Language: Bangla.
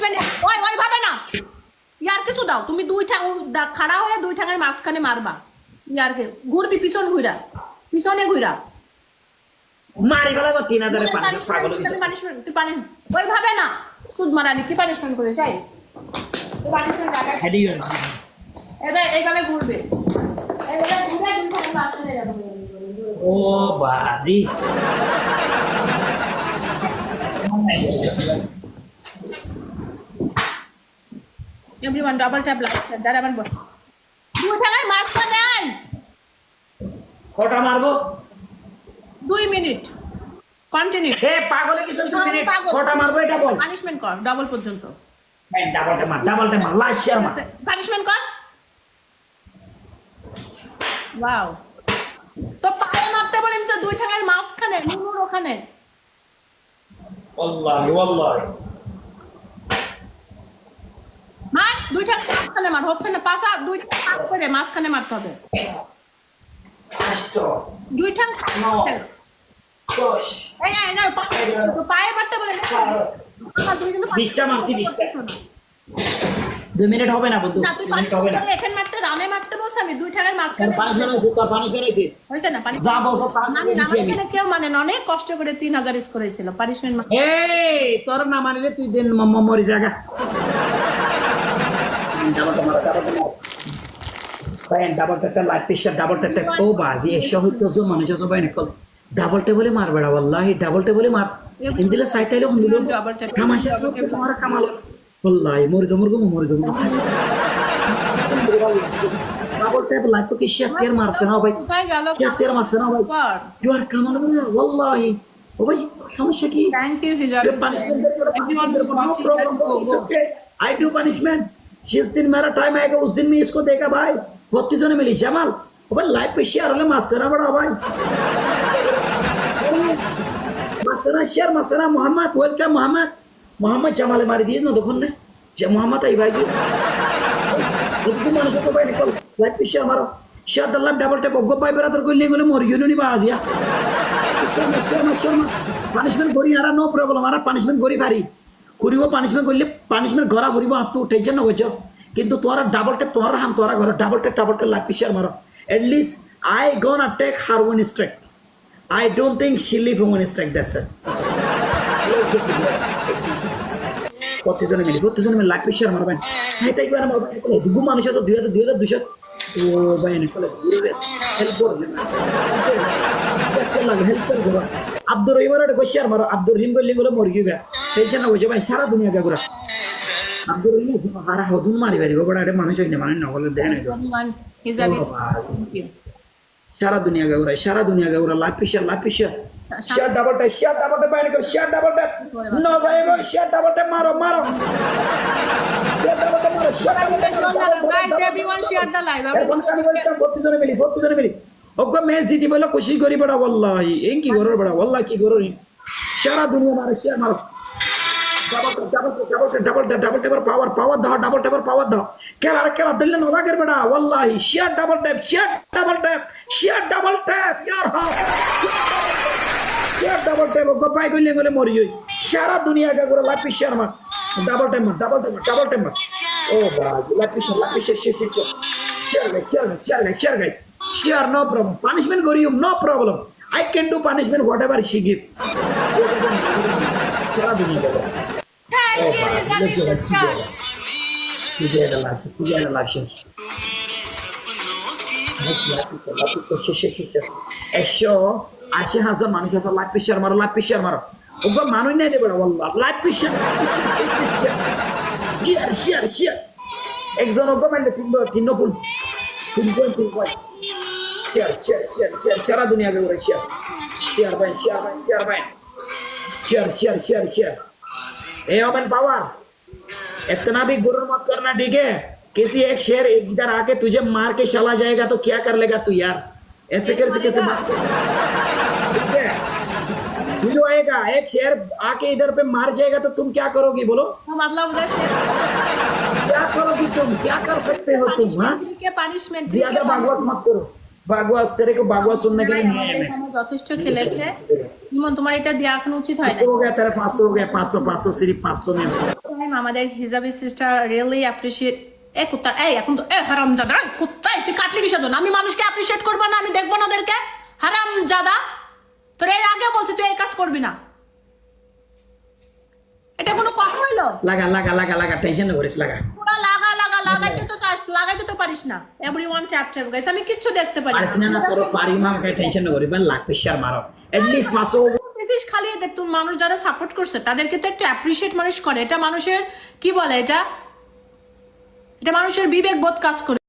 পানিশমেন্ট ওই ভাবে না ইয়ার কিছু দাও তুমি দুই ঠ্যাং খাড়া হয়ে দুই ঠ্যাঙের মাঝখানে মারবা ইয়ারকে ঘুরবি পিছনে ঘুরা মারি গেলে 3000 পাগল পানিশমেন্ট তুই পানি ওই ভাবে না সুদ মারানি কি পানিশমেন্ট করে চাই পানিশমেন্ট হেডি এইভাবে ঘুরবে এইভাবে ঘুরে দুই ঠ্যাঙের মাঝখানে যাবে ও বাজি everyone double tap like যারা আমার বল দুই ঠ্যাঙের মাঝখানে কটা মারবো 2 মিনিট কন্টিনিউ হে পাগলে কিছু 2 মিনিট কটা মারবো এটা বল পানিশমেন্ট কর ডাবল পর্যন্ত এই ডাবলটা মার লাস্ট শেয়ার মার পানিশমেন্ট কর ওয়াও তো পায়ে মারতে বলেন তো দুই ঠ্যাঙের মাঝখানে নুনুর ওখানে ওয়াল্লাহি মার দুই ঠ্যাং মাঝখানে মার হচ্ছে না পাশা দুই ঠ্যাং পাক করে মাঝখানে মারতে হবে দুই ঠ্যাং এই না পায়ে মারতে বলেন 20টা মারছি 20টা 2 মিনিট হবে না বন্ধু 2 মিনিট হবে না এখানে মারতে রানে মারতে বলছ আমি দুই ঠ্যাঙের মাঝখানে পানিশমেন্ট হইছে তোর পানিশমেন্ট হইছে হইছে না পানি যা বলছ তা দিছি আমি এখানে কেউ মানে অনেক কষ্ট করে 3000 স্কোর হয়েছিল পানিশমেন্ট এই তোর না মানিলে তুই দেন মরি জায়গা ডাবল ট্যাপটা লাইট প্রেশার ডাবল ট্যাপটা ও বাজি এসে হইতো যে মানুষ আছে ভাই না ডাবল টেবলে মার বেড়া wallahi ডাবল টেবলে মার ইন্দিলা সাইতাইলে হন্দিলো তামাশা সব তোমার কামাল wallahi মরে জমর ডাবল টেপ লাইট তো কি শেয়ার মারছে না ভাই শেয়ার মারছে না ভাই ইউ আর কামাল wallahi ও ভাই সমস্যা কি থ্যাংক ইউ হিজাব I do punishment जिस दिन मेरा टाइम आएगा उस दिन मैं इसको देगा भाई 32 जने मिली जमाल ओ भाई लाइव पे शेयर वाले मासरा बड़ा भाई मासरा शेयर मासरा मोहम्मद वेलकम मोहम्मद जमाल मारी दिए ना दुकान ने जब मोहम्मद आई भाई तुम मानो सब भाई निकल लाइव पे शेयर मारो शेयर दल्ला डबल टैप ओगो भाई ब्रदर को लेंगे मोर यूनियन नहीं बाजिया शेयर पनिशमेंट गोरी आरा नो प्रॉब्लम आरा पनिशमेंट गोरी भारी করিব পানিশমেন্ট করলে পানিশমেন্ট ঘরা ঘুরিব হাত উঠে জন্য বুঝছো কিন্তু তোরা ডাবল ট্যাপ তোরা হাম তোরা ঘরে ডাবল ট্যাপ লাইক পিশার মারো at least I gonna take her one strike I don't think she leave one strike that's it কতজন মিলে লাইক পিশার মারবেন সাইতাই করে মারবেন দুগু মানুষ আছে 2200 ও ভাই না কলে ঘুরে হেল্প করবেন হেল্প করবে আব্দুর রহিমের একটা কোশ্চেন মারো আব্দুর রহিম বললি বলে মরে গিয়ে টেনশন না বুঝে ভাই সারা দুনিয়া কে ঘুরা আব্দুর রহিম হারা হদুন মারি পারিব বড় একটা মানুষ হইনে মানে না বলে দেখেন সারা দুনিয়া কে ঘুরা life pressure share double tap বাইরে করে শেয়ার ডাবল ট্যাপ নো যাইবো শেয়ার ডাবল ট্যাপ মারো guys everyone share the live 40 জনে মিলি ওকে ম্যাচ জিতি বলে খুশি করি বড় wallahi এই কি গরর বড় wallahi কি গরর সারা দুনিয়া মারে শেয়ার মারো ডাবল টেপার পাওয়ার দাও খেলা দিলে নদাগের বেড়া wallahi share double tap share double tap okay পাই গলে গলে মরি হই সারা দুনিয়া কে করে লাইফ শেয়ার মার ডাবল ট্যাপ মার ও বাস life share guys Share no problem. Punishment go you no problem. I can do punishment whatever she give. Ashe has a মানুষ আছে লাইফ প্রেশার মারো ওগো মানুষ নাই দেবে ওয়াল্লাহ লাইফ প্রেশার শেয়ার একজন ওগো মানে তিন ফুল शेयर सारा दुनिया के पूरा शेयर ए ओपन पावर इतना भी गुरूर मत करना ठीक है किसी एक शेयर इधर आके तुझे मार के चला जाएगा तो क्या कर लेगा तू यार ऐसे कैसे बात ठीक है वीडियो आएगा एक शेयर आके इधर पे मार जाएगा तो तुम क्या करोगी बोलो मतलब क्या करोगी तुम क्या कर सकते हो तुम पानिशमेंट ज्यादा बकवास मत करो Baguas, तेरे को baguas सुनने के लिए नहीं है मैं। এখানে যথেষ্ট খেলেছে ইমন, তোমার এটা দেওয়া এখন উচিত হয় না। 500 हो गया तेरा, 500 हो गया, 500 सिर्फ 500 में। আমাদের হিজাবি সিস্টার রিয়েলি অ্যাপ্রিশিয়েট। এ কুত্তা, এই এখন তো এ হারামজাদা কুত্তা, তুই কাটলি কিসের জন্য? আমি মানুষকে অ্যাপ্রিশিয়েট করবো না, আমি দেখবো না ওদেরকে? হারামজাদা, তোর এর আগে বলছি তুই এই কাজ করবি না। এটা কোনো কথা হইলো? लगा लगा लगा लगा टेंशन न करिस लगा। পুরা লাগা লাগা লাগাইতে তো চাস, লাগাইতে তো পারিস না। এভরিওয়ান ট্যাপ ট্যাপ গাইস, আমি কিচ্ছু দেখতে পারি আর না করো পারি মাম কে টেনশন ন করি ben লাখ প্রেসার মারো এট লিস্ট 500 বেশি খালি এদের তুমি মানুষ যারা সাপোর্ট করছে তাদেরকে তো একটু অ্যাপ্রিশিয়েট মানুষ করে। এটা মানুষের কি বলে, এটা মানুষের বিবেক বোধ কাজ করে।